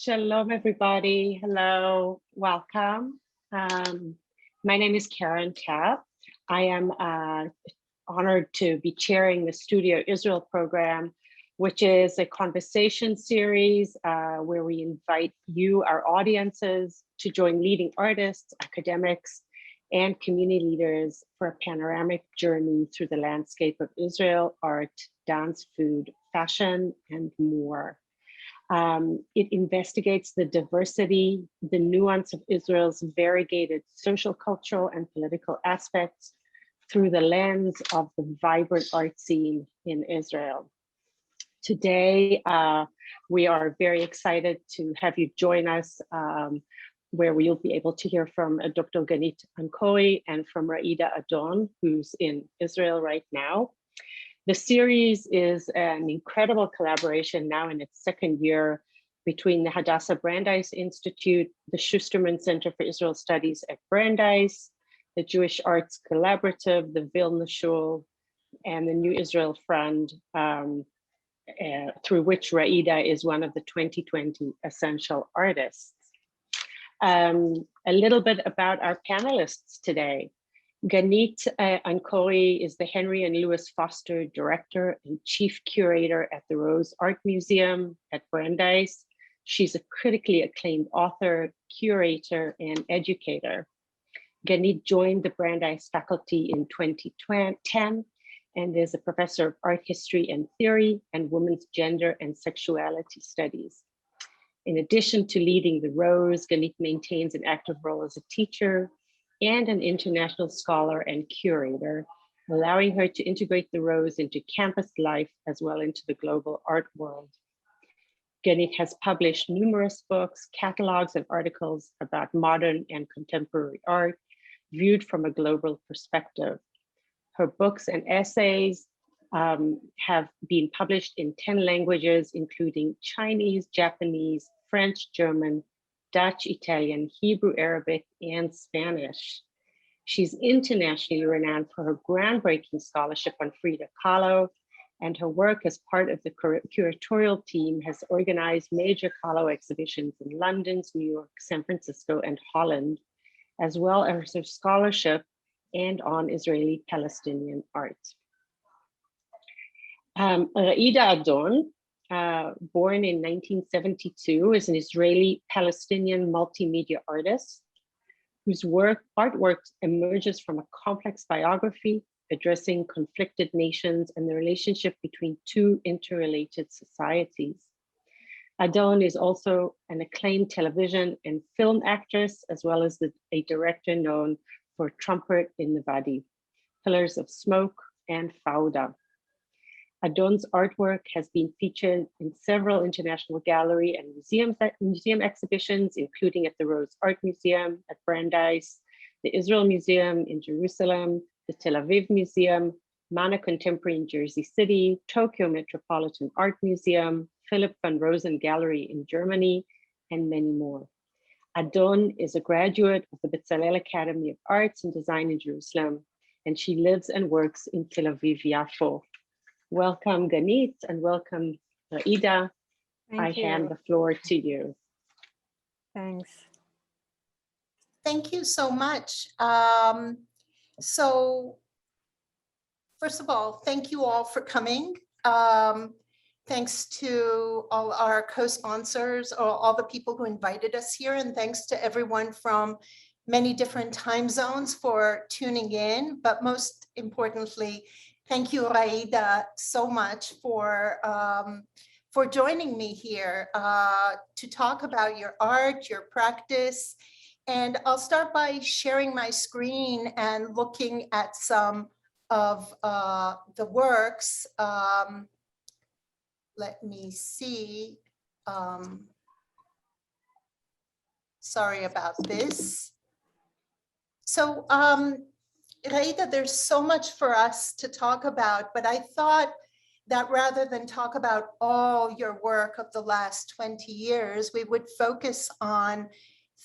Shalom, everybody. Hello, welcome. My name is Karen Tapp. I am honored to be chairing the Studio Israel program, which is a conversation series where we invite you, our audiences, to join leading artists, academics, and community leaders for a panoramic journey through the landscape of Israel, art, dance, food, fashion, and more. It investigates the diversity, the nuance of Israel's variegated social, cultural, and political aspects through the lens of the vibrant art scene in Israel. Today, we are very excited to have you join us, where we'll be able to hear from Dr. Gannit Ankori and from Raida Adon, who's in Israel right now. The series is an incredible collaboration now in its second year between the Hadassah-Brandeis Institute, the Schusterman Center for Israel Studies at Brandeis, the Jewish Arts Collaborative, the Vilna Shul, and the New Israel Fund, through which Raida is one of the 2020 Essential Artists. A little bit about our panelists today. Gannit Ankori is the Henry and Louis Foster Director and Chief Curator at the Rose Art Museum at Brandeis. She's a critically acclaimed author, curator, and educator. Gannit joined the Brandeis faculty in 2010 and is a professor of art history and theory and women's gender and sexuality studies. In addition to leading the Rose, Gannit maintains an active role as a teacher and an international scholar and curator, allowing her to integrate the Rose into campus life as well into the global art world. Gannit has published numerous books, catalogs, and articles about modern and contemporary art viewed from a global perspective. Her books and essays have been published in 10 languages, including Chinese, Japanese, French, German, Dutch, Italian, Hebrew, Arabic, and Spanish. She's internationally renowned for her groundbreaking scholarship on Frida Kahlo, and her work as part of the curatorial team has organized major Kahlo exhibitions in London, New York, San Francisco, and Holland, as well as her scholarship and on Israeli-Palestinian art. Raida Adon, born in 1972, is an Israeli-Palestinian multimedia artist whose artwork emerges from a complex biography addressing conflicted nations and the relationship between two interrelated societies. Adon is also an acclaimed television and film actress, as well as a director known for Trumpet in the Wadi, Pillars of Smoke, and Fauda. Adon's artwork has been featured in several international gallery and museum exhibitions, including at the Rose Art Museum at Brandeis, the Israel Museum in Jerusalem, the Tel Aviv Museum, Mana Contemporary in Jersey City, Tokyo Metropolitan Art Museum, Philip van Rosen Gallery in Germany, and many more. Adon is a graduate of the Bezalel Academy of Arts and Design in Jerusalem, and she lives and works in Tel Aviv-Yafo. Welcome, Gannit, and welcome, Raida. I hand the floor to you. Thanks. Thank you so much. So, first of all, thank you all for coming. Thanks to all our co-sponsors, or all the people who invited us here, and thanks to everyone from many different time zones for tuning in. But most importantly, thank you, Raida, so much for joining me here to talk about your art, your practice. And I'll start by sharing my screen and looking at some of the works. Let me see. Sorry about this. So, Raida, there's so much for us to talk about, but I thought that rather than talk about all your work of the last 20 years, we would focus on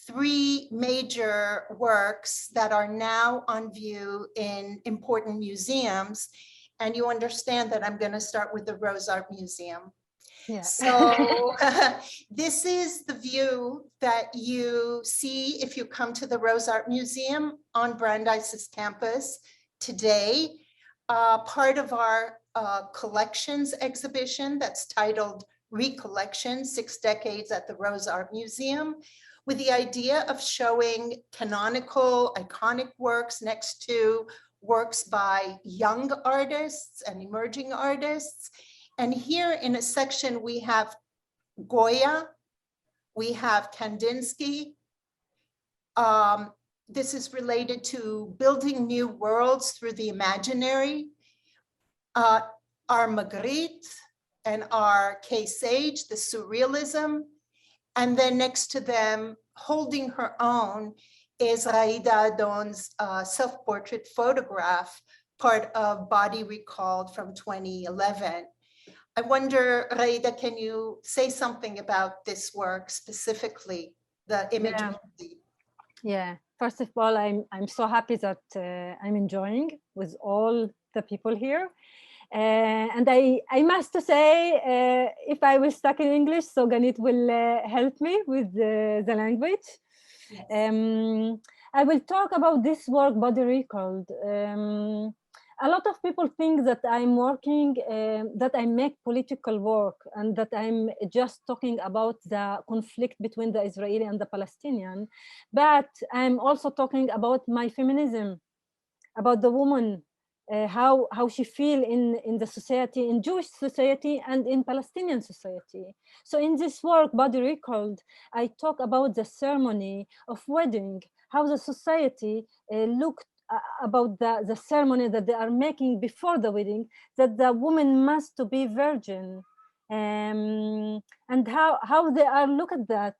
3 major works that are now on view in important museums. And you understand that I'm going to start with the Rose Art Museum. Yeah. So this is the view that you see if you come to the Rose Art Museum on Brandeis's campus today. Part of our collections exhibition that's titled Recollection, 6 Decades at the Rose Art Museum, with the idea of showing canonical, iconic works next to works by young artists and emerging artists. And here in a section, we have Goya, we have Kandinsky. This is related to building new worlds through the imaginary. Our Magritte and our Kay Sage, the surrealism. And then next to them, holding her own, is Raida Adon's self-portrait photograph, part of Body Recalled from 2011. I wonder, Raida, can you say something about this work specifically, the image? Yeah. First of all, I'm so happy that I'm enjoying with all the people here. And I must say, if I was stuck in English, so Gannit will help me with the language. Yes. I will talk about this work, Body Recalled. A lot of people think that I'm working, that I make political work and that I'm just talking about the conflict between the Israeli and the Palestinian. But I'm also talking about my feminism, about the woman, how she feel in the society, in Jewish society and in Palestinian society. So in this work, Body Recalled, I talk about the ceremony of wedding, how the society looked about the ceremony that they are making before the wedding, that the woman must to be virgin, and how they are look at that,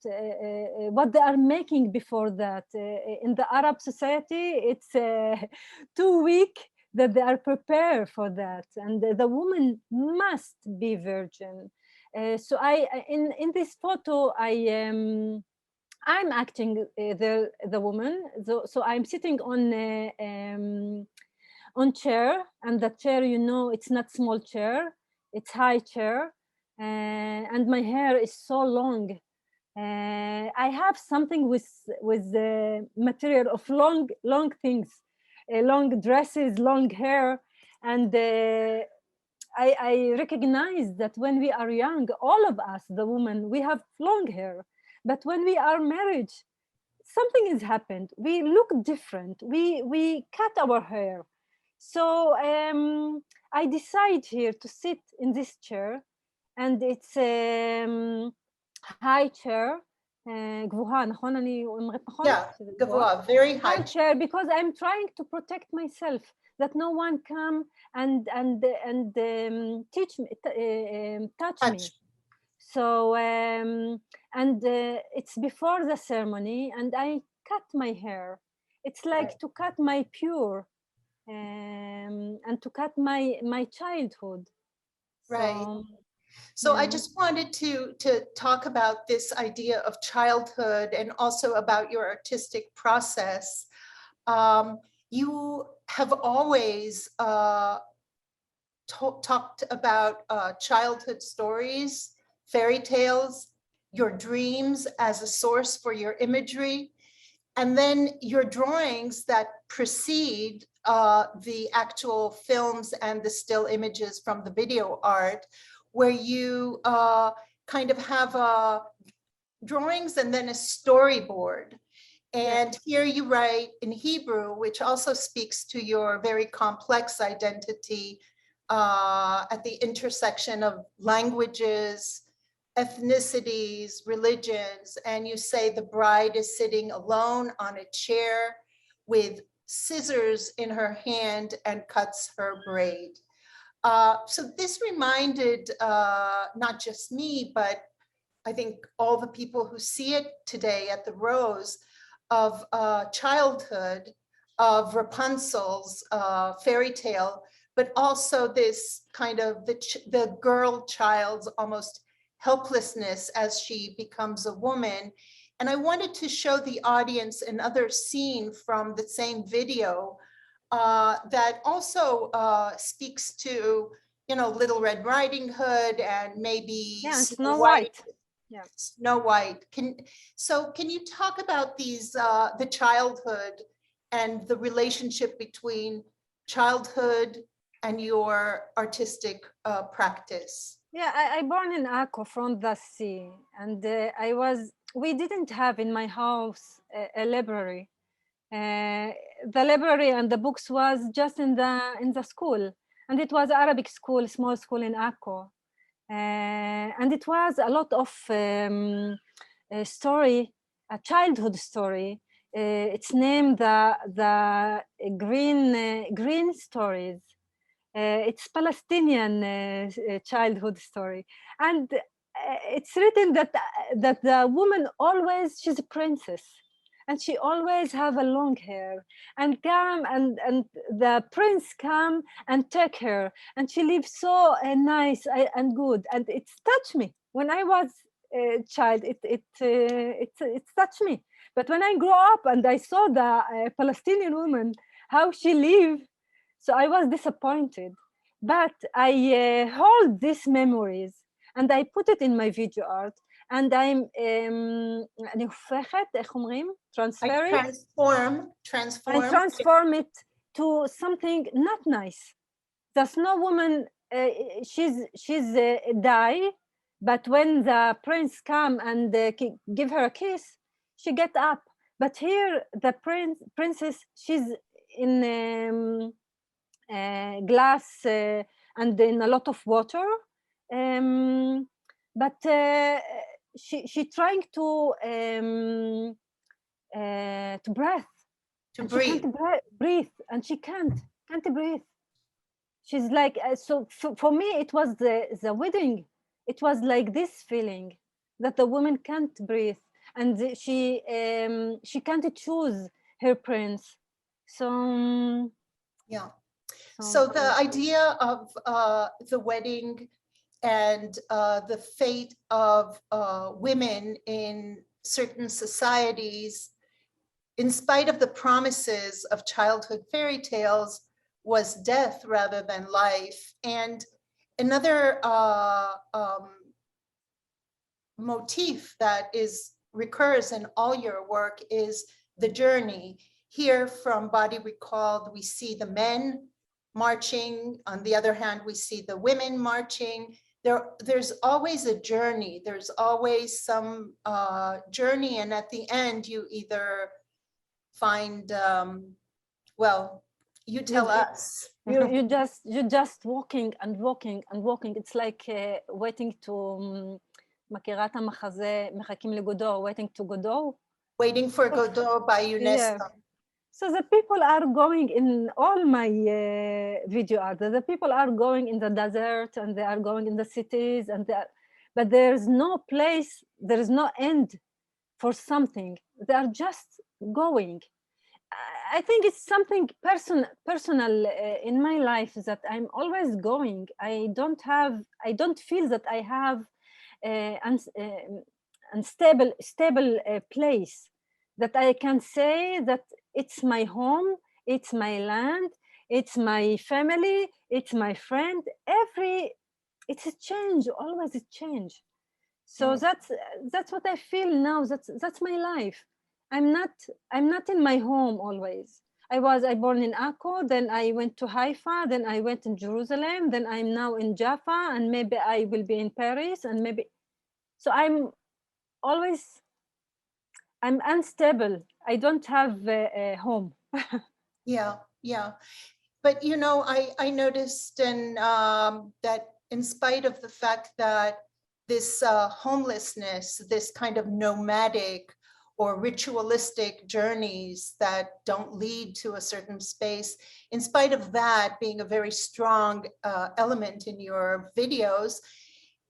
what they are making before that. In the Arab society, it's 2 weeks that they are prepared for that, and the woman must be virgin. So in this photo, I'm acting the woman, so I'm sitting on chair, and the chair, you know, it's not small chair, it's high chair, and my hair is so long. I have something with the material of long things, long dresses, long hair, and I recognize that when we are young, all of us, the women, we have long hair. But when we are married, something has happened. We look different. We cut our hair. So I decide here to sit in this chair, and it's high chair. גבוהה, נכון? אני אומרת נכון? Yeah, גבוה, very high chair, because I'm trying to protect myself, that no one come and teach me, touch me. So it's before the ceremony, and I cut my hair. It's like to cut my pure, and to cut my childhood. Right. So I just wanted to talk about this idea of childhood and also about your artistic process. You have always talked about childhood stories, fairy tales, your dreams as a source for your imagery, and then your drawings that precede the actual films and the still images from the video art, where you kind of have drawings and then a storyboard. And here you write in Hebrew, which also speaks to your very complex identity at the intersection of languages, ethnicities, religions, and you say the bride is sitting alone on a chair with scissors in her hand and cuts her braid. So this reminded not just me, but I think all the people who see it today at the Rose of childhood, of Rapunzel's fairy tale, but also this kind of the girl child's almost helplessness as she becomes a woman. And I wanted to show the audience another scene from the same video that also speaks to Little Red Riding Hood and maybe Yeah, and Snow White. Yeah. Snow White. Can you talk about these, the childhood and the relationship between childhood and your artistic practice? Yeah, I born in Akko from the sea, and we didn't have in my house a library. The library and the books was just in the school, and it was Arabic school, small school in Akko, and it was a lot of a childhood story. It's named the green stories. It's Palestinian childhood story, and it's written that the woman always, she's a princess, and she always have a long hair, and come and the prince come and take her, and she lives so nice and good, and it's touched me when I was a child. It touched me, but when I grew up and I saw the Palestinian woman how she live, so I was disappointed, but I hold these memories and I put it in my video art, and I'm אני הופכת, איך אומרים? Transfer it. I transform it to something not nice. The snow woman, she's die, but when the prince come and give her a kiss, she get up. But here the princess, she's in glass and in a lot of water, but she trying to breathe, to breathe. She can't breathe, and she can't breathe. She's like, so for me it was the wedding. It was like this feeling that the woman can't breathe, and she can't choose her prince. So yeah. So the idea of the wedding and the fate of women in certain societies, in spite of the promises of childhood fairy tales, was death rather than life. And another motif that recurs in all your work is the journey. Here from Body Recalled, we see the men marching. On the other hand, we see the women marching. There's always a journey. There's always some journey, and at the end, you either find, well, you tell us. You're just walking and walking and walking. It's like waiting to מכירה את המחזה מחכים לגודו, waiting to Godot. Waiting for Godot by UNESCO. Yeah. So the people are going in all my video art. The people are going in the desert, and they are going in the cities, but there's no place, there is no end for something. They are just going. I think it's something personal in my life, that I'm always going. I don't feel that I have unstable place that I can say that it's my home, it's my land, it's my family, it's my friend. It's a change, always a change. So that's what I feel now. That's my life. I'm not in my home always. I born in Akko, then I went to Haifa, then I went in Jerusalem, then I'm now in Jaffa, and maybe I will be in Paris, and maybe. So I'm unstable. I don't have a home. Yeah. But I noticed that in spite of the fact that this homelessness, this kind of nomadic or ritualistic journeys that don't lead to a certain space, in spite of that being a very strong element in your videos,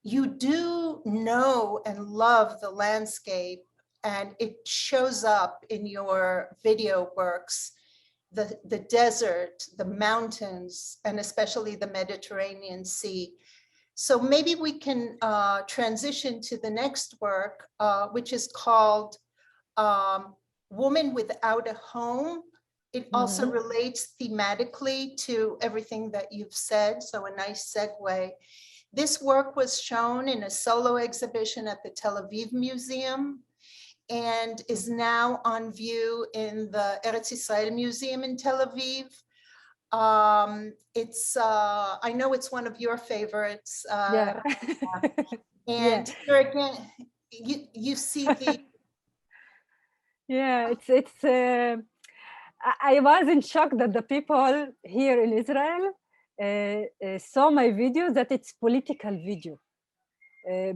you do know and love the landscape, and it shows up in your video works, the desert, the mountains, and especially the Mediterranean Sea. So maybe we can transition to the next work, which is called Woman Without a Home. It also relates thematically to everything that you've said, so a nice segue. This work was shown in a solo exhibition at the Tel Aviv Museum and is now on view in the Eretz Israel Museum in Tel Aviv. I know it's one of your favorites. Yeah. And here again, you see the. Yeah, I was in shock that the people here in Israel saw my video that it's political video.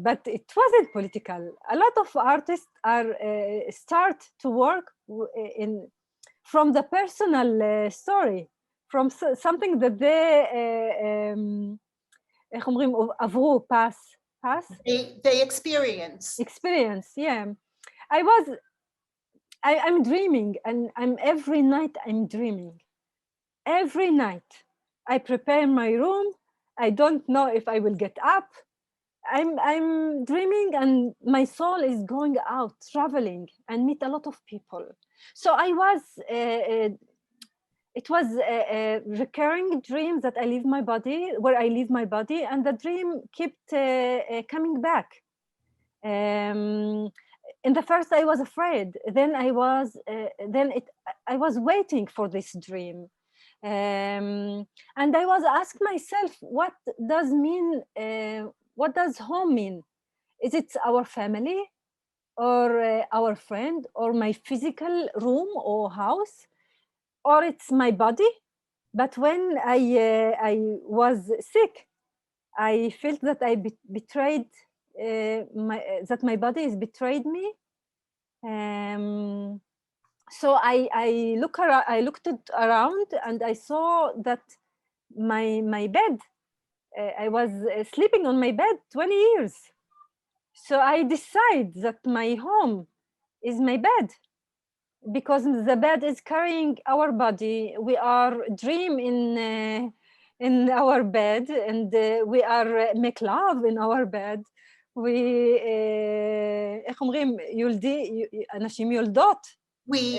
But it wasn't political. A lot of artists are start to work from the personal story, from something that they איך אומרים, עברו, pass. They experience. Yeah. I'm dreaming, and every night I'm dreaming. Every night I prepare my room. I don't know if I will get up. I'm dreaming, and my soul is going out, traveling, and meet a lot of people. So it was a recurring dream that I leave my body, where I leave my body, and the dream kept coming back. In the first, I was afraid. Then I was waiting for this dream. And I was asking myself, what does home mean? Is it our family, or our friend, or my physical room or house, or it's my body? But when I was sick, I felt that I betrayed that my body has betrayed me. So I looked around, and I saw that my bed, I was sleeping on my bed 20 years. So I decided that my home is my bed, because the bed is carrying our body. We are dream in our bed, and we are make love in our bed. איך אומרים, אנשים יולדות. We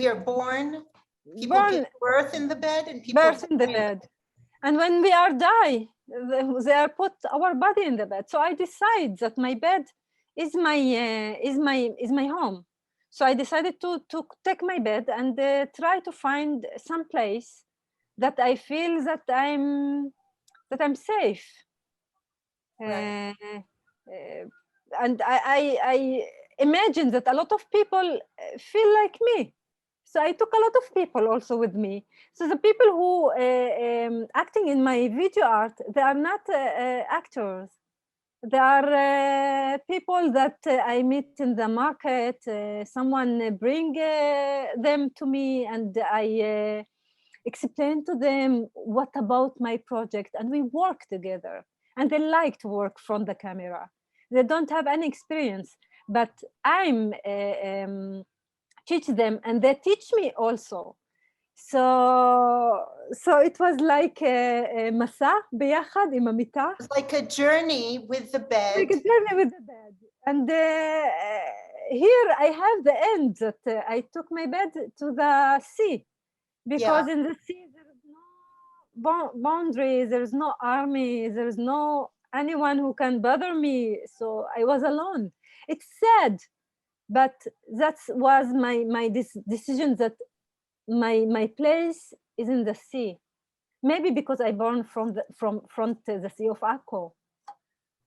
are born. People give birth in the bed, and people birth in the bed. And when we are die, they are put our body in the bed. So I decide that my bed is my home. So I decided to take my bed and try to find some place that I feel that I'm safe. Right. And I imagine that a lot of people feel like me. So I took a lot of people also with me. So the people who acting in my video art, they are not actors. They are people that I meet in the market. Someone bring them to me, and I explain to them what about my project, and we work together. And they like to work from the camera. They don't have any experience, but I'm teach them, and they teach me also. So it was like מסע ביחד עם המיטה. It's like a journey with the bed. Like a journey with the bed. And here I have the end that I took my bed to the sea, because in the sea there is no boundaries, there is no army, there is no anyone who can bother me. So I was alone. It's sad, but that was my decision, that my place is in the sea. Maybe because I born from the sea of Akko.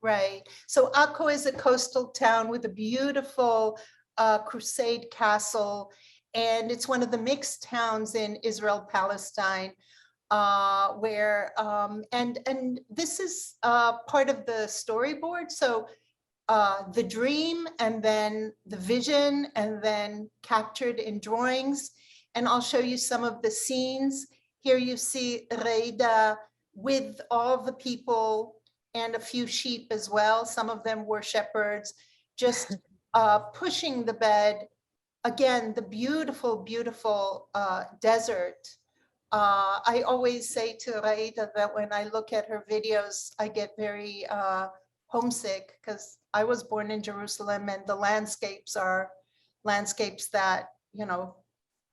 Right. So Akko is a coastal town with a beautiful crusade castle, and it's one of the mixed towns in Israel, Palestine, where and this is part of the storyboard. So the dream, and then the vision, and then captured in drawings. And I'll show you some of the scenes. Here you see Raida with all the people and a few sheep as well. Some of them were shepherds, just pushing the bed. Again, the beautiful, beautiful desert. I always say to Raida that when I look at her videos, I get very homesick, because I was born in Jerusalem, and the landscapes are landscapes that, you know,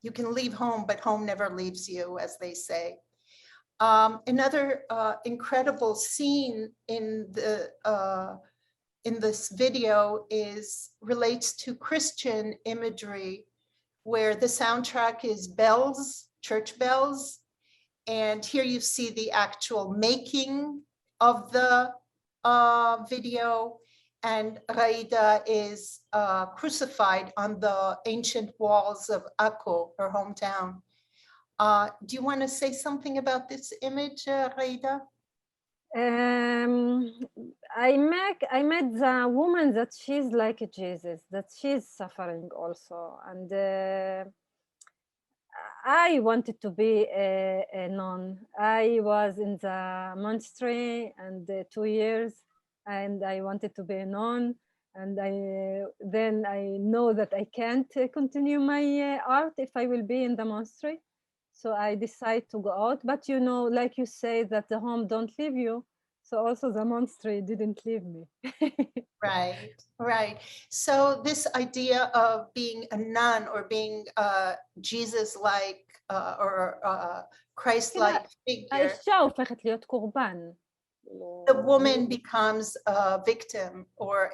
You can leave home, but home never leaves you, as they say. Another incredible scene in this video relates to Christian imagery, where the soundtrack is bells, church bells. And here you see the actual making of the video. And Raida is crucified on the ancient walls of Akko, her hometown. Do you want to say something about this image, Raida? I met the woman that she's like Jesus, that she's suffering also, and I wanted to be a nun. I was in the monastery and 2 years, and I wanted to be a nun. And then I know that I can't continue my art if I will be in the monastery. So I decide to go out. But you know, like you say, that the home don't leave you. So also the monastery didn't leave me. Right, right. So this idea of being a nun or being Jesus-like or Christ-like figure, האישה הופכת להיות קורבן. the woman becomes a victim or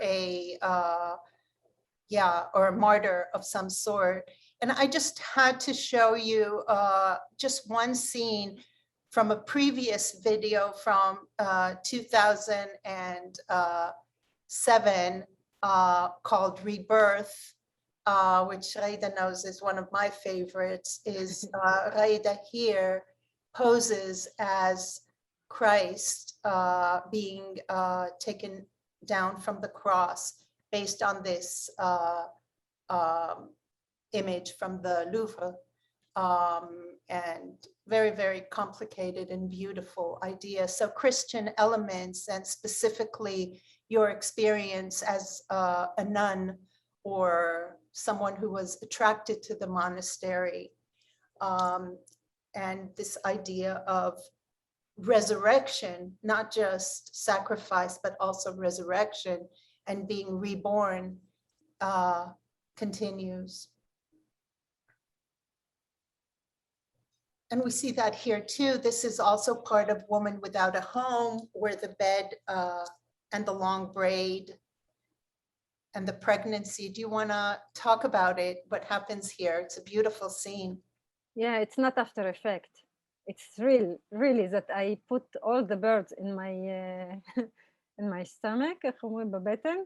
or a martyr of some sort. And I just had to show you just one scene from a previous video from 2007 called Rebirth, which Raida knows is one of my favorites, is Raida here poses as Christ being taken down from the cross based on this image from the Louvre. And very, very complicated and beautiful idea. So Christian elements, and specifically your experience as a nun or someone who was attracted to the monastery, and this idea of resurrection, not just sacrifice, but also resurrection and being reborn continues. And we see that here too. This is also part of Woman Without a Home, where the bed and the long braid and the pregnancy. Do you want to talk about it? What happens here? It's a beautiful scene. Yeah, it's not After Effect. It's real, really, that I put all the birds in my in my stomach. איך אומרים בבטן?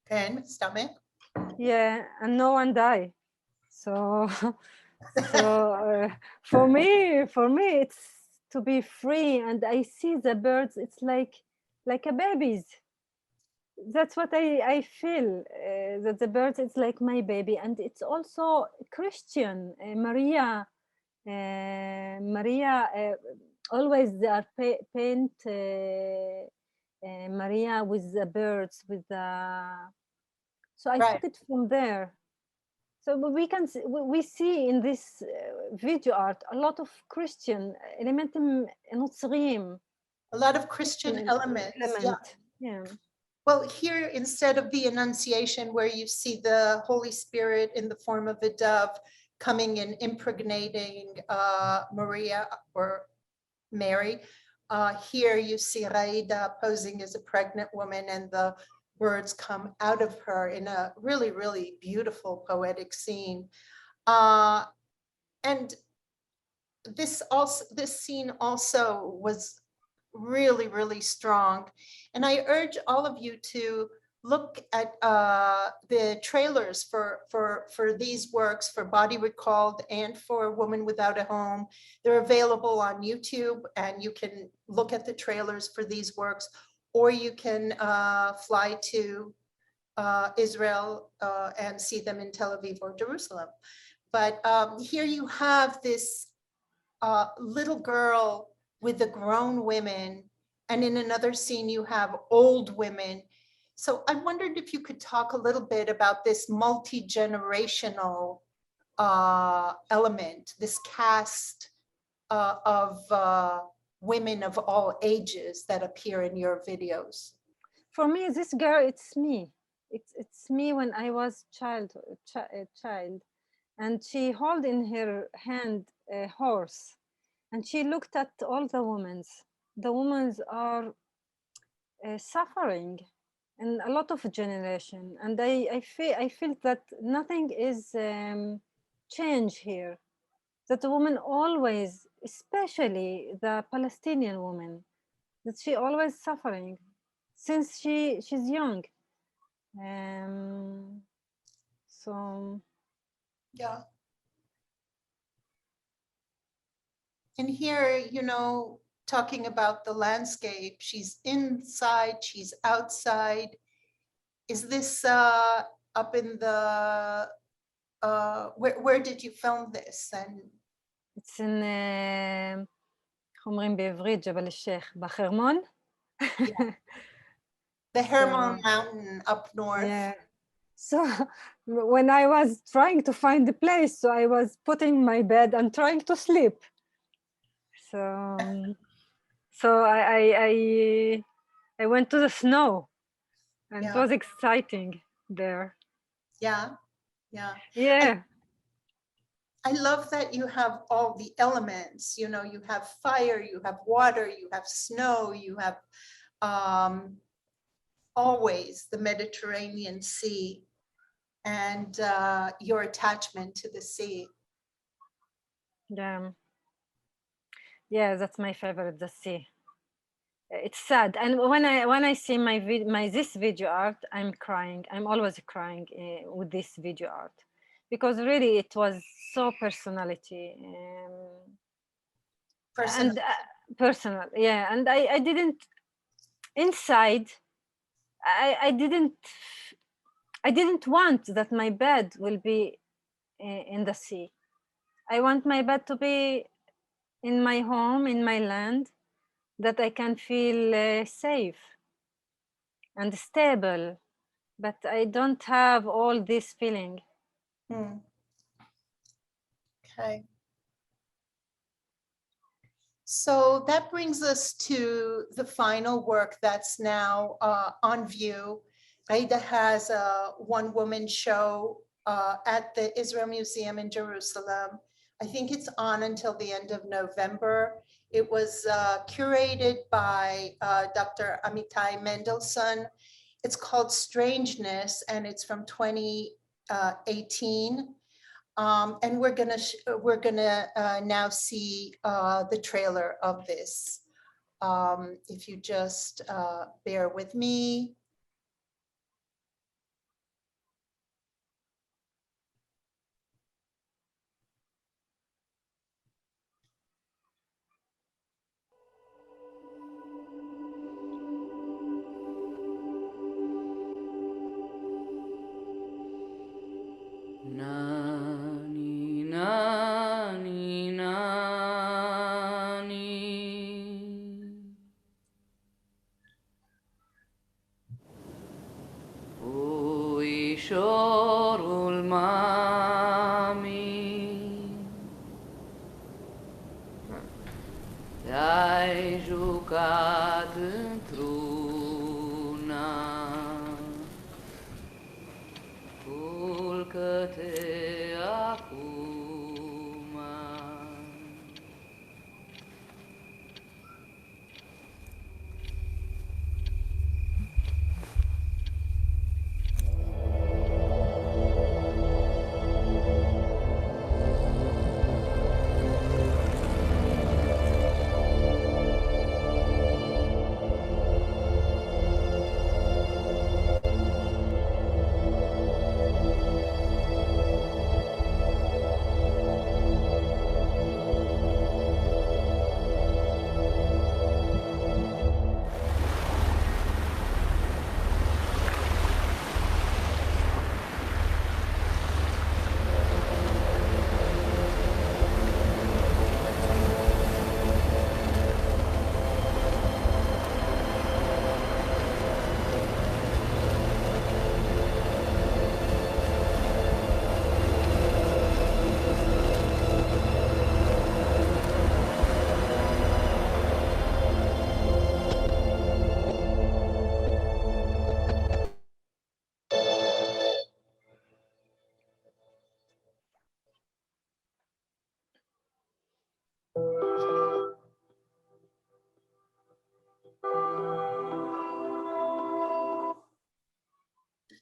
And stomach. Yeah, and no one died. So for me, it's to be free, and I see the birds. It's like a babies. That's what I feel. That the birds, it's like my baby, and it's also Christian. Maria always they are paint Maria with the birds, with the. So I took it from there. So we see in this video art a lot of Christian elements, a lot of Christian elements. Yeah. Well, here, instead of the Annunciation, where you see the Holy Spirit in the form of a dove coming and impregnating Maria or Mary, here you see Raida posing as a pregnant woman, and the words come out of her in a really, really beautiful poetic scene. And this scene also was really, really strong. And I urge all of you to look at the trailers for these works, for Body Recalled and for Woman Without a Home. They're available on YouTube, and you can look at the trailers for these works, or you can fly to Israel and see them in Tel Aviv or Jerusalem. But here you have this little girl with the grown women, and in another scene you have old women. So I wondered if you could talk a little bit about this multi-generational element, this cast of women of all ages that appear in your videos. For me, this girl, it's me. It's me when I was a child. and she held in her hand a horse, and she looked at all the women. The women are suffering in a lot of generation, and I feel that nothing is change here. That the woman always, especially the Palestinian woman, that she always suffering since she's young. So yeah. And here, you know, talking about the landscape, she's inside, she's outside. Is this up in the, where did you film this? And it's in, איך אומרים בעברית, ג'בל א-שייח, בחרמון. the Hermon Mountain up north. Yeah. So when I was trying to find the place, so I was putting my bed and trying to sleep. So I went to the snow, and it was exciting there. Yeah, yeah. Yeah. I love that you have all the elements, you know, you have fire, you have water, you have snow, you have always the Mediterranean Sea and your attachment to the sea. Yeah. Yeah, that's my favorite, the sea. It's sad, and when I see my this video art, I'm crying. I'm always crying with this video art, because really it was so personality and personal. Yeah, and I didn't inside. I didn't want that my bed will be in the sea. I want my bed to be in my home, in my land, that I can feel safe and stable, but I don't have all this feeling. Okay. So that brings us to the final work that's now on view. Raida has a one-woman show at the Israel Museum in Jerusalem. I think it's on until the end of November. It was curated by Dr. Amitai Mendelsohn. It's called Strangeness, and it's from 2018. And we're gonna now see the trailer of this. If you just bear with me. Nani, nani, nani. Ui shorul mami. Dai jucat într-una. Culcă-te acum.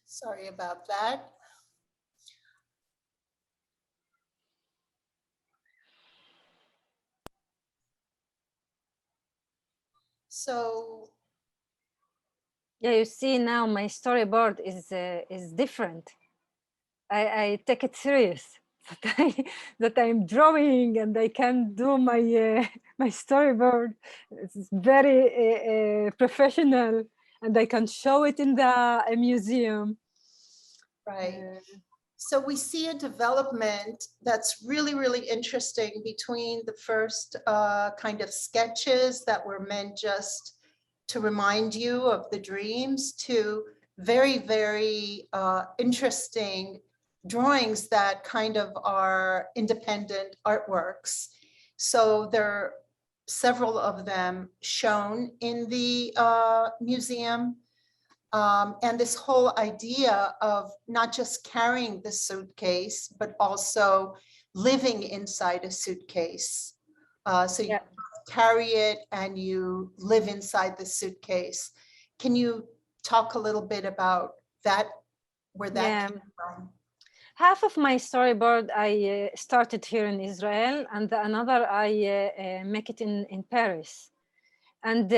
Sorry about that. So Yeah, you see now my storyboard is different. I take it serious that I'm drawing and I can do my my storyboard. It's very professional, and I can show it in the museum. right. So we see a development that's really, really interesting between the first kind of sketches that were meant just to remind you of the dreams to very, very interesting drawings that kind of are independent artworks. So there are several of them shown in the museum. And this whole idea of not just carrying the suitcase, but also living inside a suitcase. So you carry it and you live inside the suitcase. Can you talk a little bit about that, where that came from? Half of my storyboard I started here in Israel, and another I make it in Paris. And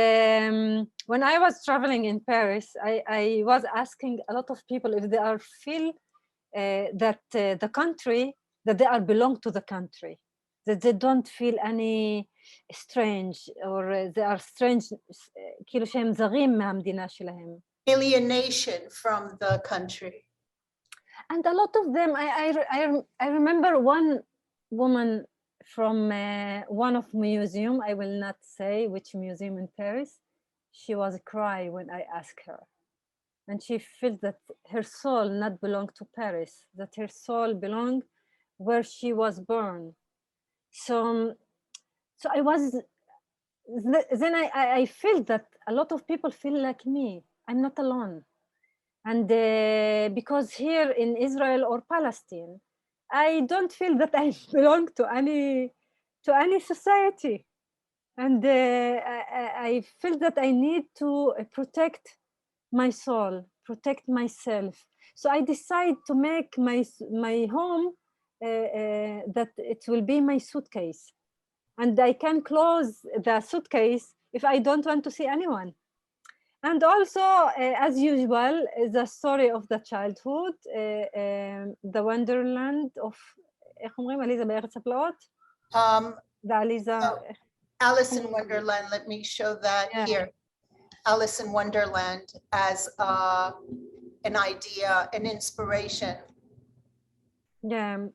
when I was traveling in Paris, I was asking a lot of people if they are feel that the country, that they are belong to the country, that they don't feel any strange, or they are strange, כאילו שהם זרים מהמדינה שלהם. Alienation from the country. And a lot of them, I remember one woman from one of museum, I will not say which museum in Paris. She was crying when I asked her, and she felt that her soul not belong to Paris, that her soul belong where she was born. So I was, then I felt that a lot of people feel like me. I'm not alone. And because here in Israel or Palestine, I don't feel that I belong to any society. And I feel that I need to protect my soul, protect myself. So I decide to make my home that it will be my suitcase. And I can close the suitcase if I don't want to see anyone. And also, as usual, the story of the childhood, the wonderland of, איך אומרים, עליזה בארץ הפלאות? Alice in Wonderland, let me show that here. Alice in Wonderland as an idea, an inspiration. Yeah,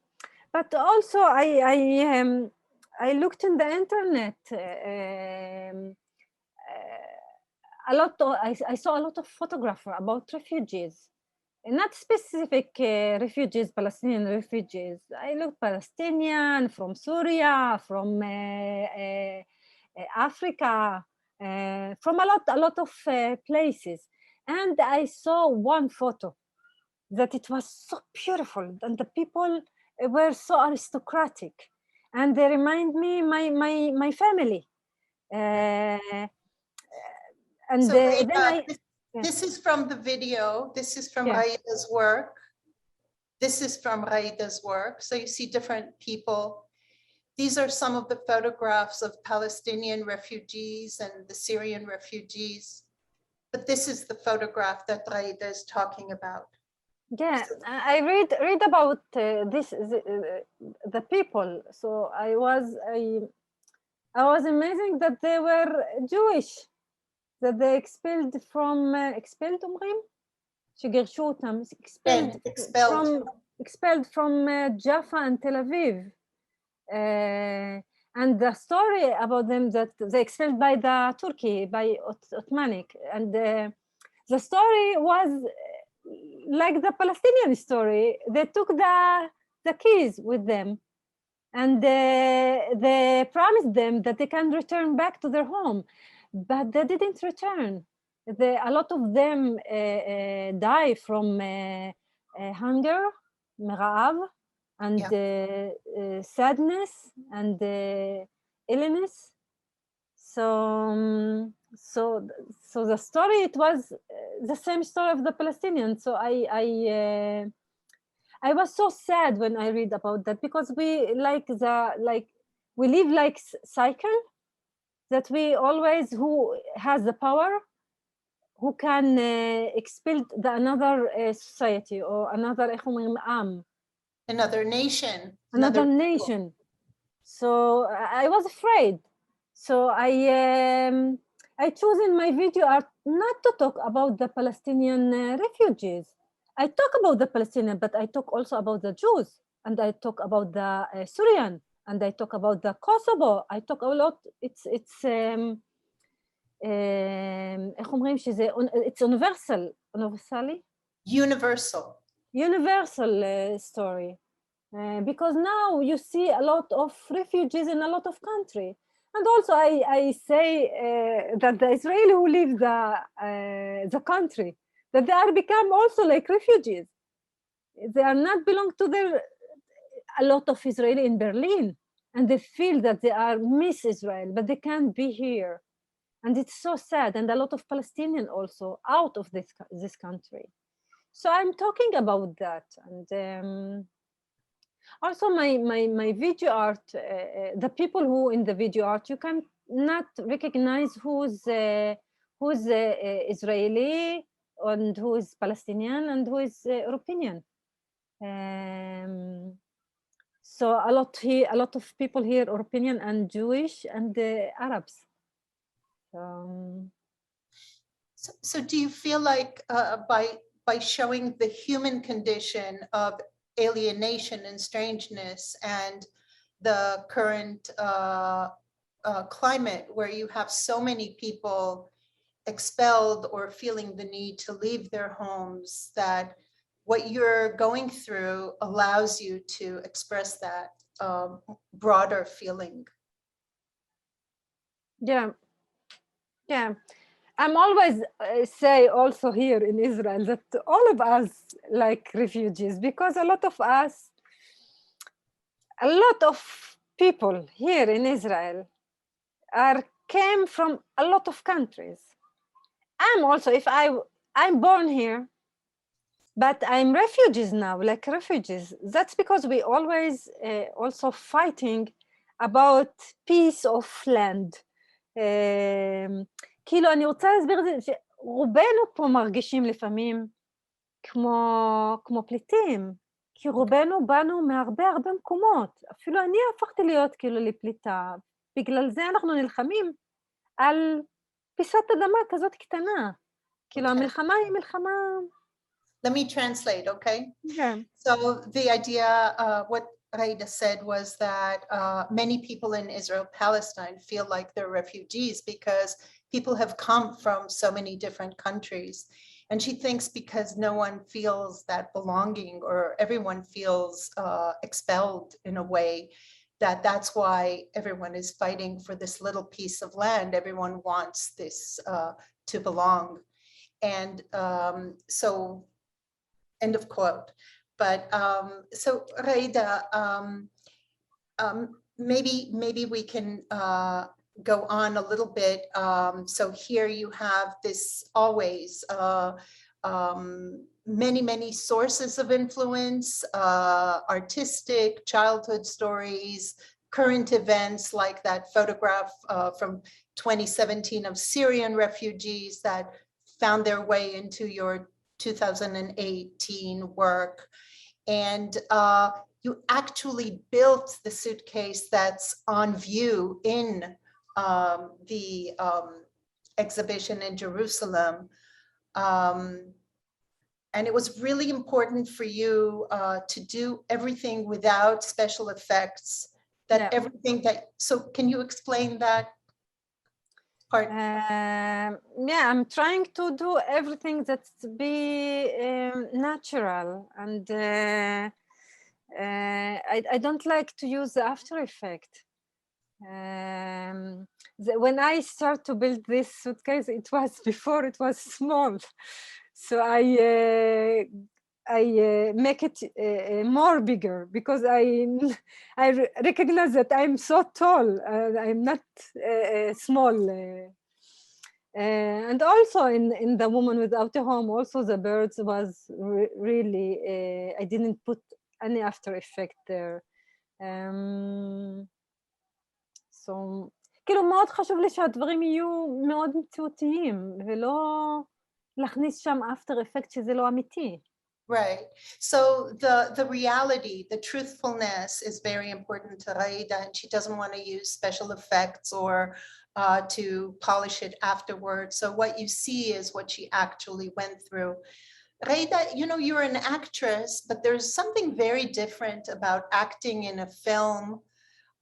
but also I looked in the internet. I saw a lot of photographs about refugees, not specific refugees, Palestinian refugees. I looked Palestinian, from Syria, from Africa, from a lot of places. And I saw one photo that it was so beautiful, and the people were so aristocratic, and they remind me my family. And so then this is from the video. This is from Raida's work. This is from Raida's work. So you see different people. These are some of the photographs of Palestinian refugees and the Syrian refugees. But this is the photograph that Raida is talking about. Yeah, I read about the people. So I was amazing that they were Jewish, that they expelled from expelled אומרים? שגירשו אותם, expelled from Jaffa and Tel Aviv. And the story about them, that they expelled by the Turkey, by Ottomanic, and the story was like the Palestinian story. They took the keys with them, and they promised them that they can return back to their home, but they didn't return. A lot of them die from hunger, מרעב, and sadness and illness. So so the story, it was the same story of the Palestinians. So I was so sad when I read about that, because we we live like cycle that we always, who has the power, who can expel the another society or another Another nation, another people. nation. So I was afraid. So I chose in my video art not to talk about the Palestinian refugees. I talk about the Palestinian, but I talk also about the Jews, and I talk about the Syrian, and I talk about the Kosovo. I talk a lot. It's איך אומרים שזה, it's universal story. Because now you see a lot of refugees in a lot of countries. And also I say that the Israeli who leave the country, that they are become also like refugees. They are not belong to a lot of Israeli in Berlin, and they feel that they are miss Israel, but they can't be here. And it's so sad. And a lot of Palestinians also out of this country. So I'm talking about that. And also my video art, the people who in the video art, you can not recognize who's Israeli and who is Palestinian and who is European. So a lot of people here, European and Jewish and Arabs. So do you feel like by showing the human condition of alienation and strangeness and the current climate where you have so many people expelled or feeling the need to leave their homes, that what you're going through allows you to express that broader feeling? Yeah. I'm always say also here in Israel that all of us like refugees, because a lot of people here in Israel came from a lot of countries. I'm also, I'm born here, but I'm refugees now, like refugees. That's because we always also fighting about peace of land. כאילו אני רוצה להסביר את זה, שרובנו פה מרגישים לפעמים כמו פליטים, כי רובנו באנו מהרבה מקומות, אפילו אני הפכתי להיות כאילו לפליטה, בגלל זה אנחנו נלחמים על פיסת אדמה כזאת קטנה, כאילו המלחמה היא מלחמה. Let me translate, okay? Yeah. So the idea, what Raida said was that many people in Israel, Palestine feel like they're refugees because people have come from so many different countries. And she thinks because no one feels that belonging, or everyone feels expelled in a way, that's why everyone is fighting for this little piece of land. Everyone wants this to belong. And so, end of quote. But so Raida, maybe we can go on a little bit. So here you have this always many sources of influence, artistic, childhood stories, current events like that photograph from 2017 of Syrian refugees that found their way into your 2018 work. And you actually built the suitcase that's on view in the exhibition in Jerusalem. And it was really important for you to do everything without special effects, that everything that, so can you explain that part? Yeah, I'm trying to do everything that's be natural, and I don't like to use the After Effect. When I start to build this suitcase, it was before it was small, so I make it more bigger, because I recognize that I'm so tall. I'm not small. And also in The Woman Without a Home, also the birds was really, I didn't put any after effect there. So, כאילו מאוד חשוב לי שהדברים יהיו מאוד מציאותיים, ולא להכניס שם after effect שזה לא אמיתי. Right. So the reality, the truthfulness is very important to Raida, and she doesn't want to use special effects or to polish it afterwards. So what you see is what she actually went through. Raida, you know, you're an actress, but there's something very different about acting in a film,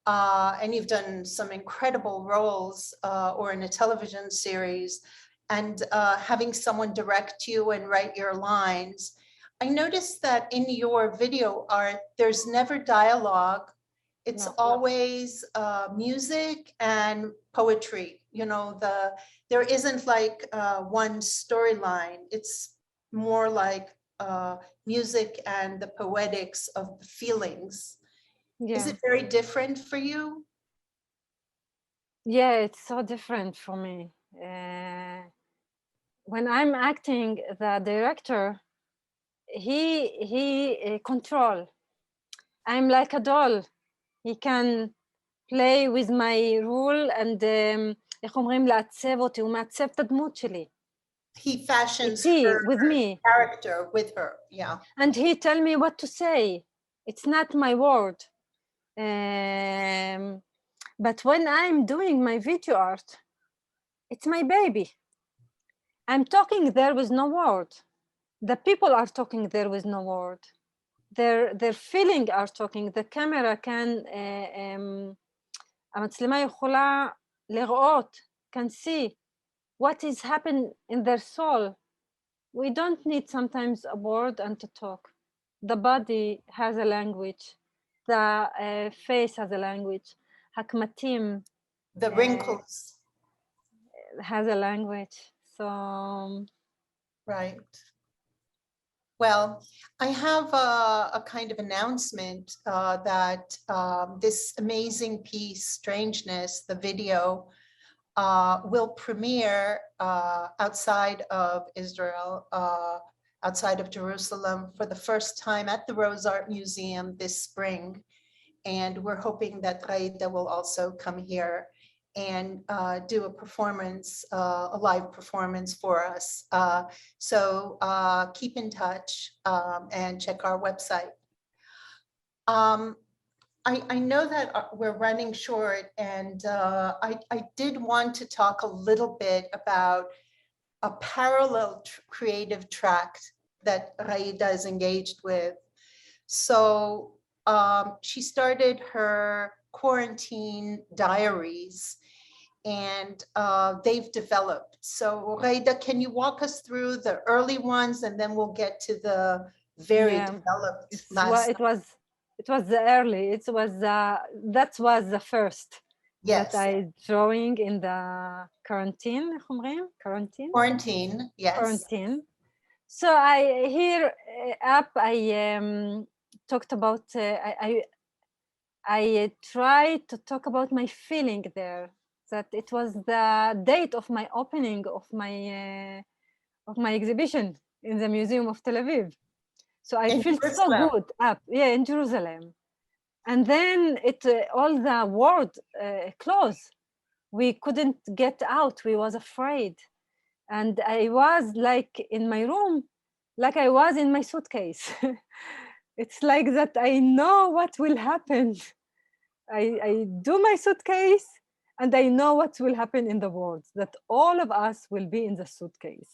and you've done some incredible roles, or in a television series, and having someone direct you and write your lines. I noticed that in your video art, there's never dialogue. It's always music and poetry. You know, there isn't like one storyline. It's more like music and the poetics of the feelings. Yeah. Is it very different for you? Yeah, it's so different for me. When I'm acting, the director, he control. I'm like a doll. He can play with my rule and איך אומרים, לעצב אותי, הוא מעצב את הדמות שלי. He fashions איתי, her with me. character with her, yeah. And he tell me what to say. It's not my word. But when I'm doing my video art, it's my baby. I'm talking there with no word. The people are talking there with no word. Their feeling are talking. The camera can, המצלמה יכולה לראות, can see what is happening in their soul. We don't need sometimes a word and to talk. The body has a language. The face has a language. Hakmatim. The wrinkles. Has a language. So. Right. Well, I have a kind of announcement that this amazing piece, Strangeness, the video, will premiere outside of Israel, outside of Jerusalem for the first time at the Rose Art Museum this spring. And we're hoping that Raida will also come here and do a performance, a live performance for us. So keep in touch and check our website. I know that we're running short, and I did want to talk a little bit about a parallel creative track that Raida is engaged with. So she started her quarantine diaries, and they've developed. So Raida, can you walk us through the early ones, and then we'll get to the very developed last. It was the early. That was the first. Yes. That I drawing in the quarantine. Quarantine. Yes. Quarantine. So I here up I talked about I tried to talk about my feeling there, that it was the date of my opening of my exhibition in the Museum of Tel Aviv. So I felt so good up, in Jerusalem. And then all the world closed. We couldn't get out. We was afraid. And I was like in my room, like I was in my suitcase. It's like that I know what will happen. I do my suitcase and I know what will happen in the world, that all of us will be in the suitcase.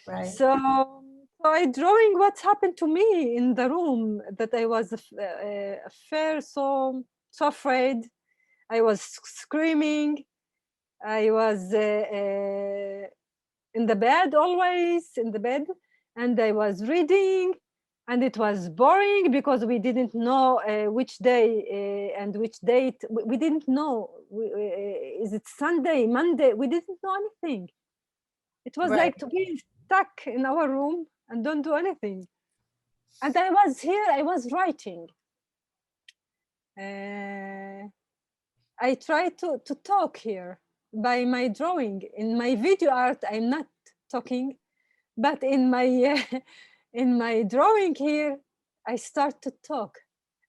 Right. So I drawing what happened to me in the room, that I was so afraid. I was screaming. I was in the bed, always in the bed, and I was reading, and it was boring because we didn't know which day and which date. We didn't know. Is it Sunday, Monday? We didn't know anything. It was like to be stuck in our room and don't do anything. And I was here, I was writing. I tried to talk here by my drawing. In my video art, I'm not talking, but in my in my drawing here, I start to talk.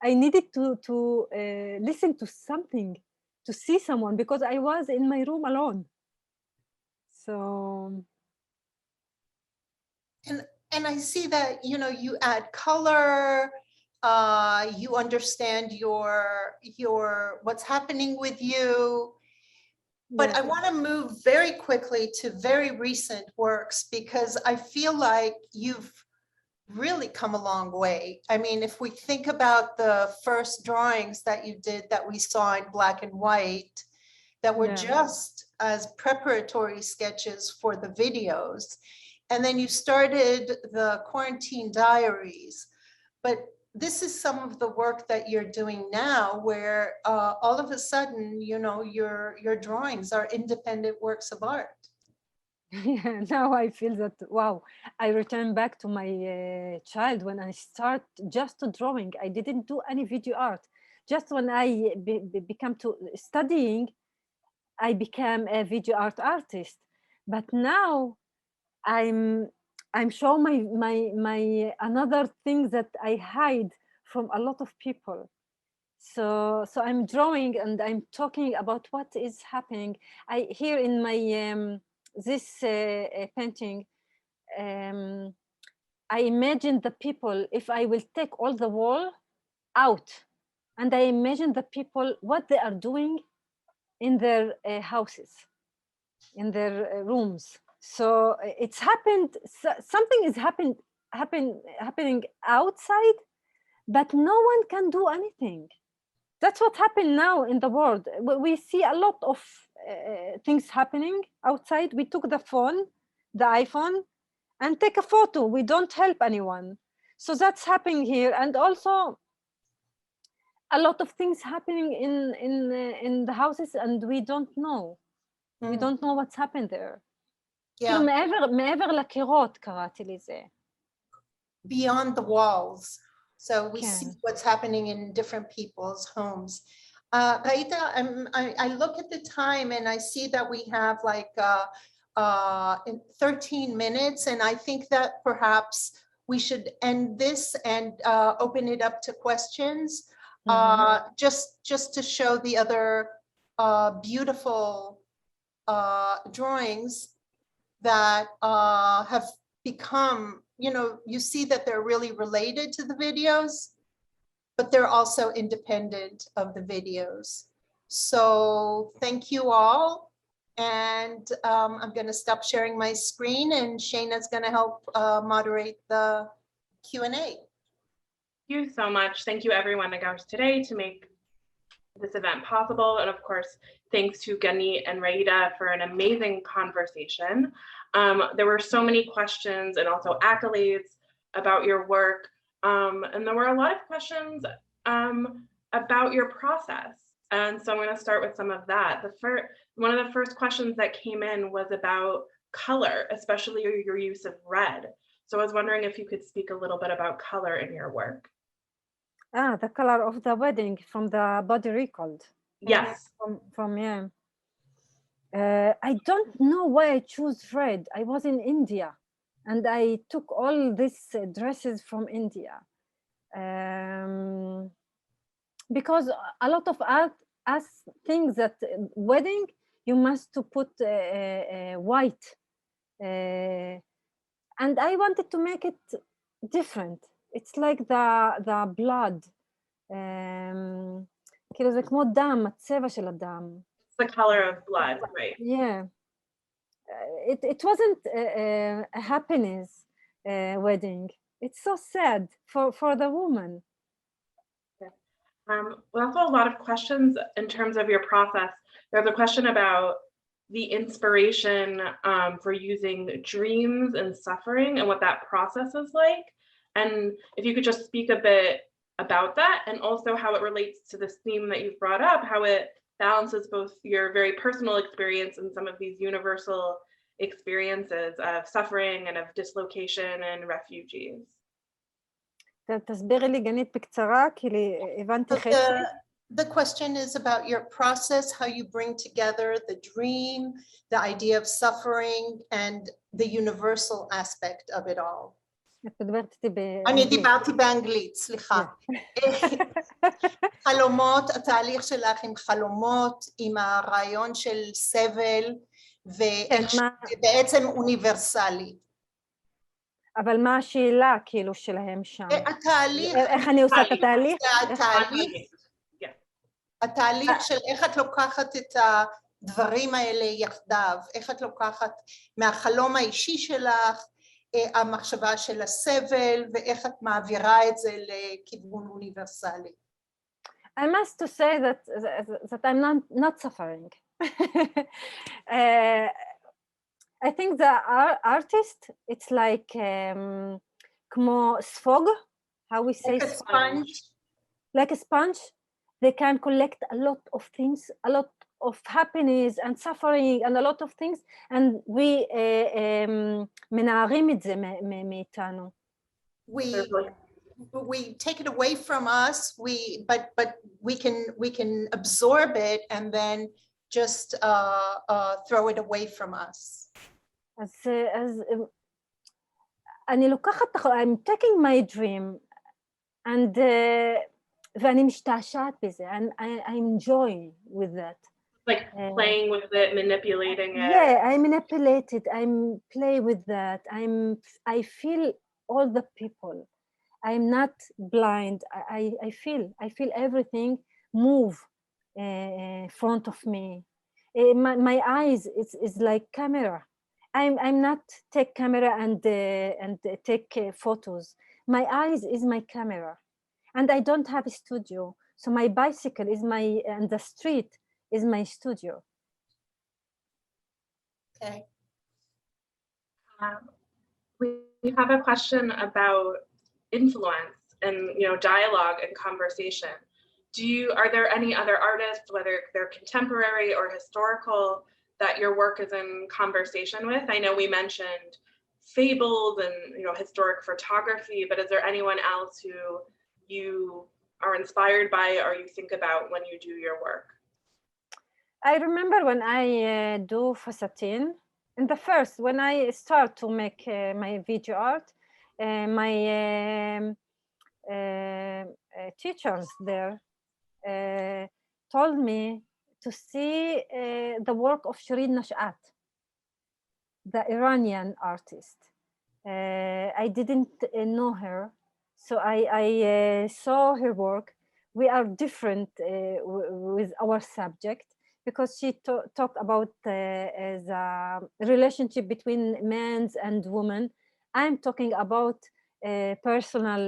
I needed to listen to something, to see someone, because I was in my room alone. So, and I see that, you know, you add color, you understand your what's happening with you. But yeah. I want to move very quickly to very recent works, because I feel like you've really come a long way. I mean, if we think about the first drawings that you did that we saw in black and white, that were Yeah. just as preparatory sketches for the videos. And then you started the Quarantine Diaries. But this is some of the work that you're doing now, where all of a sudden, you know, your drawings are independent works of art. Yeah, now I feel that, wow, I return back to my child when I start just to drawing. I didn't do any video art. Just when I become to studying, I became a video art artist. But now I'm showing my another thing that I hide from a lot of people. So I'm drawing and I'm talking about what is happening. I here in my this painting, I imagine the people, if I will take all the wall out, and I imagine the people what they are doing in their houses, in their rooms. So it's happened. Something is happening outside, but no one can do anything. That's what happened now in the world. We see a lot of things happening outside. We took the phone, the iPhone, and take a photo. We don't help anyone. So that's happening here, and also a lot of things happening in the houses, and we don't know. We don't know what's happened there. כאילו מעבר לקירות קראתי לזה. Beyond the walls. So we כן. see what's happening in different people's homes. Raida, I look at the time and I see that we have like 13 minutes, and I think that perhaps we should end this and open it up to questions, just to show the other beautiful drawings that have become, you know, you see that they're really related to the videos, but they're also independent of the videos. So thank you all. And I'm going to stop sharing my screen, and Shayna's going to help moderate the Q&A. Thank you so much. Thank you everyone that goes today to make this event possible. And of course, thanks to Gannit and Raida for an amazing conversation. There were so many questions and also accolades about your work. And there were a lot of questions about your process. And so I'm going to start with some of that. One of the first questions that came in was about color, especially your use of red. So I was wondering if you could speak a little bit about color in your work. The color of the wedding from the body record. Yes. From yeah. I don't know why I choose red. I was in India, and I took all these dresses from India. Because a lot of us think that wedding, you must to put white. And I wanted to make it different. It's like the blood. כאילו זה כמו דם, הצבע של הדם. It's the color of blood, right? Yeah. It wasn't a happiness wedding. It's so sad for the woman. We also have a lot of questions in terms of your process. There's a question about the inspiration for using dreams and suffering and what that process is like. And if you could just speak a bit about that, and also how it relates to this theme that you've brought up, how it balances both your very personal experience and some of these universal experiences of suffering and of dislocation and refugees. תסבירי לי גנית בקצרה, כי הבנתי חצי. The question is about your process, how you bring together the dream, the idea of suffering, and the universal aspect of it all. את מדברת איתי אני באנגלית. דיברתי באנגלית, סליחה. חלומות, התהליך שלך עם חלומות, עם הרעיון של סבל, ואיך זה בעצם אוניברסלי. אבל מה השאלה כאילו שלהם שם? התהליך. איך אני עושה את התהליך? התהליך של איך את לוקחת את הדברים האלה יחדיו, איך את לוקחת מהחלום האישי שלך, המחשבה של הסבל, ואיך את מעבירה את זה לכיוון אוניברסלי. I must to say that I'm not suffering. I think the artist, it's like כמו ספוג, how we say like a sponge. Like a sponge. They can collect a lot of things, a lot of happiness and suffering and a lot of things, and we מנערים את זה מאיתנו. We take it away from us, but we can absorb it and then just throw it away from us. אז אני לוקחת, I'm taking my dream and ואני משתעשעת בזה, I'm enjoying with that. Like playing with it, manipulating it. Yeah, I manipulate it, I play with that, I feel all the people. I'm not blind, I feel everything move in front of me. My eyes is like camera. I'm not take camera and take photos. My eyes is my camera. And I don't have a studio. So my bicycle is and the street is my studio. Okay. We have a question about influence and dialogue and conversation. Are there any other artists, whether they're contemporary or historical, that your work is in conversation with? I know we mentioned fables and historic photography, but is there anyone else who you are inspired by or you think about when you do your work? I remember when I do Fasatin, in the first, when I start to make my video art, my teachers there told me to see the work of Shirin Nashat, the Iranian artist. I didn't know her, so I saw her work. We are different with our subject because she talked about the relationship between men and women. I'm talking about personal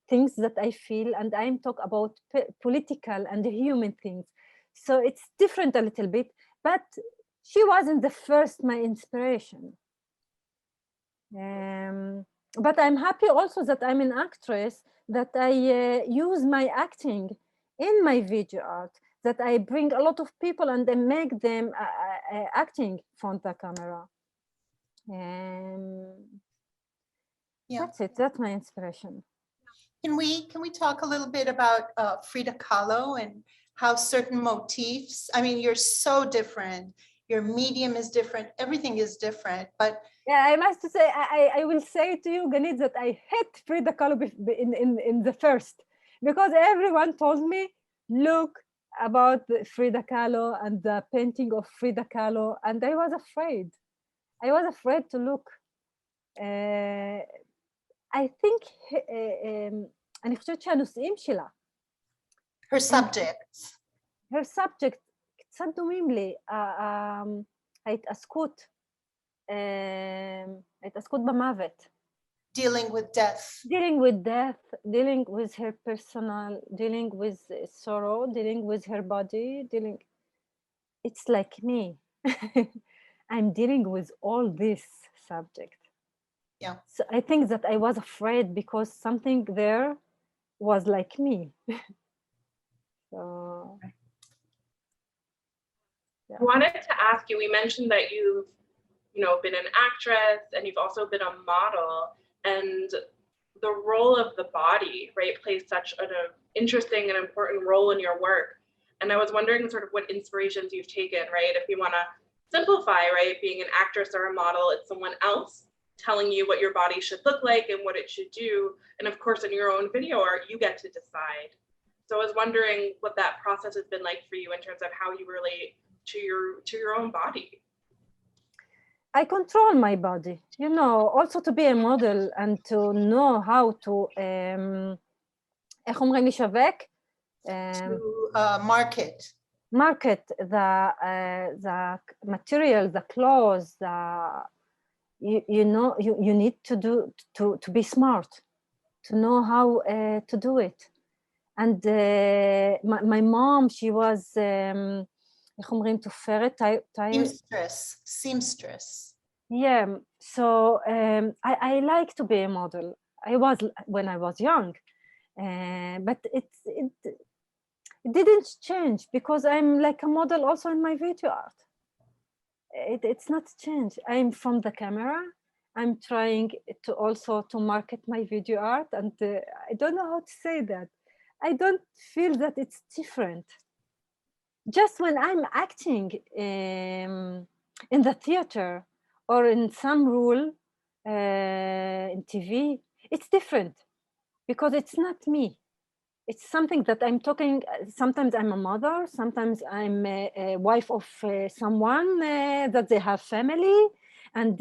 things that I feel, and I'm talking about political and human things. So it's different a little bit, but she wasn't the first my inspiration. But I'm happy also that I'm an actress, that I use my acting in my video art, that I bring a lot of people and I make them acting front the camera. Yeah. That's it, that's my inspiration. Can we talk a little bit about Frida Kahlo and how certain motifs, I mean, you're so different, your medium is different, everything is different, but yeah, I must say, I will say to you, Gannit, that I hate Frida Kahlo in the first, because everyone told me, look about Frida Kahlo and the painting of Frida Kahlo, and I was afraid. I was afraid to look. I think, אני חושבת שהנושאים שלה, her subjects. Her subject, קצת דומים לי, ההתעסקות במוות. Dealing with death. Dealing with death, dealing with her personal, dealing with sorrow, dealing with her body, it's like me. I'm dealing with all this subject. Yeah. So I think that I was afraid because something there was like me. So, yeah. I wanted to ask you, we mentioned that you've been an actress and you've also been a model, and the role of the body, right, plays such an interesting and important role in your work. And I was wondering sort of what inspirations you've taken, right? If you want to simplify, right, being an actress or a model, it's someone else telling you what your body should look like and what it should do. And of course, in your own video art, you get to decide. So I was wondering what that process has been like for you in terms of how you relate to your own body. I control my body, you know, also to be a model and to know how to, איך אומרים לשווק? To market the material, the clothes, you know, you need to be smart, to know how to do it. And my mom, she was, איך אומרים, תופרת, seamstress. Yeah, so I like to be a model. I was when I was young, but it didn't change because I'm like a model also in my video art. It's not changed. I'm from the camera. I'm trying to also to market my video art, and I don't know how to say that. I don't feel that it's different. Just when I'm acting in the theater or in some role in TV, it's different because it's not me. It's something that I'm talking. Sometimes I'm a mother, sometimes I'm a wife of someone that they have family, and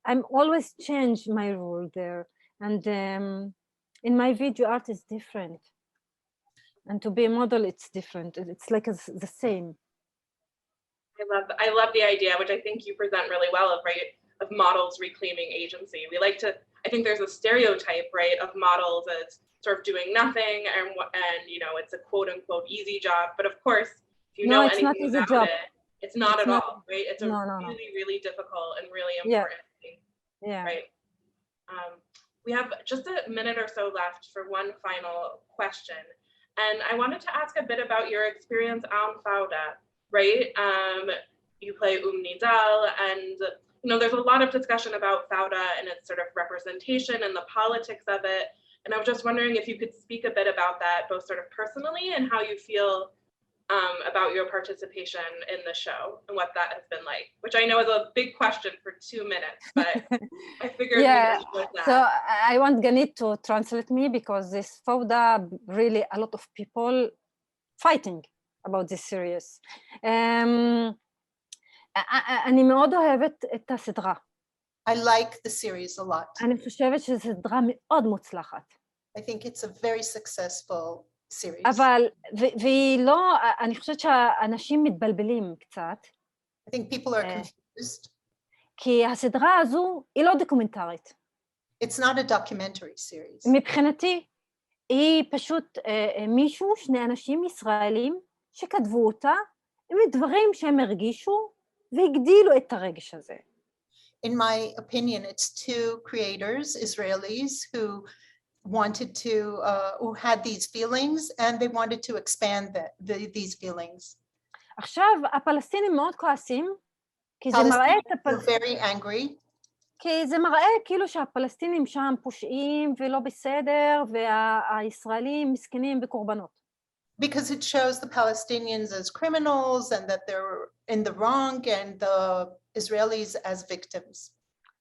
I'm always change my role there. And in my video art is different. And to be a model, it's different. It's like the same. I love the idea, which I think you present really well, of models reclaiming agency. We like to, I think there's a stereotype, right, of models as sort of doing nothing and you know, it's a quote unquote easy job. But of course, if you know anything about it, it's not at all, right? It's a really, really difficult and really important thing, right? We have just a minute or so left for one final question. And I wanted to ask a bit about your experience on Fauda, right? You play Nidal, and you know, there's a lot of discussion about Fauda and its sort of representation and the politics of it. And I was just wondering if you could speak a bit about that, both sort of personally and how you feel about your participation in the show and what that has been like, which I know is a big question for 2 minutes, but I figured yeah. we could that. So I want Gannit to translate me because this Fauda, really a lot of people fighting about this series. אני מאוד אוהבת את הסדרה. I like the series a lot. אני חושבת שזו סדרה מאוד מוצלחת. I think it's a very successful series. אבל, והיא לא, אני חושבת שהאנשים מתבלבלים קצת. I think people are confused. כי הסדרה הזו היא לא דוקומנטרית. It's not a documentary series. מבחינתי, היא פשוט שני אנשים ישראלים שכתבו אותה, עם דברים שהם הרגישו והגדילו את הרגש הזה. In my opinion, it's two creators, Israelis, who wanted to, who had these feelings, and they wanted to expand these feelings. עכשיו, הפלסטינים מאוד כועסים, כי זה מראה Palestinians are very angry. כי זה מראה כאילו שהפלסטינים שם פושעים ולא בסדר, והישראלים מסכנים וקורבנות. Because it shows the Palestinians as criminals and that they're in the wrong and the Israelis as victims.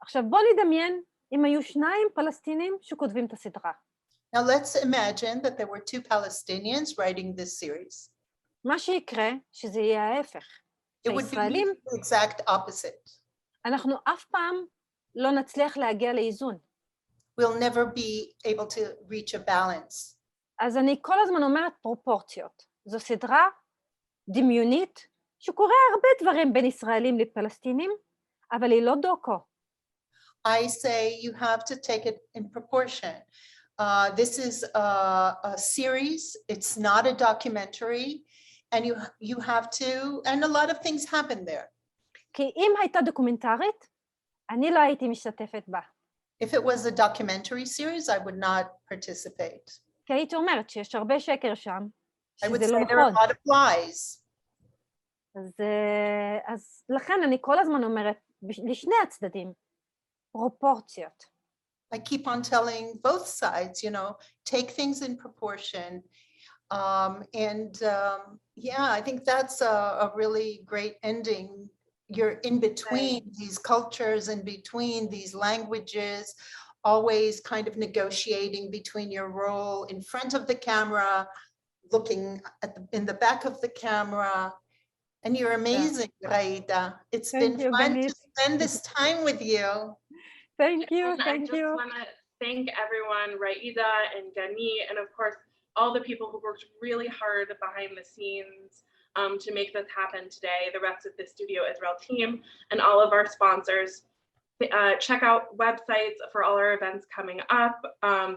עכשיו בוא נדמיין אם היו שניים פלסטינים שכותבים את הסדרה. Now let's imagine that there were two Palestinians writing this series. מה שיקרה שזה יהיה ההפך. It would be the exact opposite. אנחנו אף פעם לא נצליח להגיע לאיזון. We'll never be able to reach a balance. אז אני כל הזמן אומרת פרופורציות. זו סדרה דמיונית שקורה הרבה דברים בין ישראלים לפלסטינים, אבל היא לא דוקו. I say you have to take it in proportion. This is a series. It's not a documentary, and you have to, and a lot of things happen there. כי אם הייתה דוקומנטרית, אני לא הייתי משתתפת בה. If it was a documentary series, I would not participate. כי הייתי אומרת שיש הרבה שקר שם, I would שזה לא say there are a נכון. lot of lies. אז לכן אני כל הזמן אומרת, לשני הצדדים, פרופורציות. I keep on telling both sides, take things in proportion. Yeah, I think that's a really great ending. You're in between these cultures, in between these languages, always kind of negotiating between your role in front of the camera, looking in the back of the camera. And you're amazing, Raida. It's Thank been you, fun to Gannit. spend this time with you. Thank you, And I thank just you. want to thank everyone, Raida and Gannit, and of course, all the people who worked really hard behind the scenes to make this happen today, the rest of the Studio Israel team, and all of our sponsors. Check out websites for all our events coming up,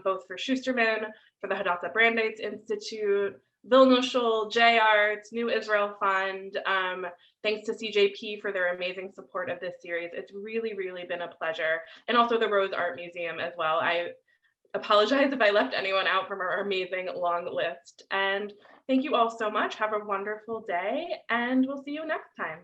both for Schusterman, for the Hadassah-Brandeis Institute, Vilna Shul, J-Arts, New Israel Fund. Thanks to CJP for their amazing support of this series. It's really, really been a pleasure. And also the Rose Art Museum as well. I apologize if I left anyone out from our amazing long list. And thank you all so much. Have a wonderful day, and we'll see you next time.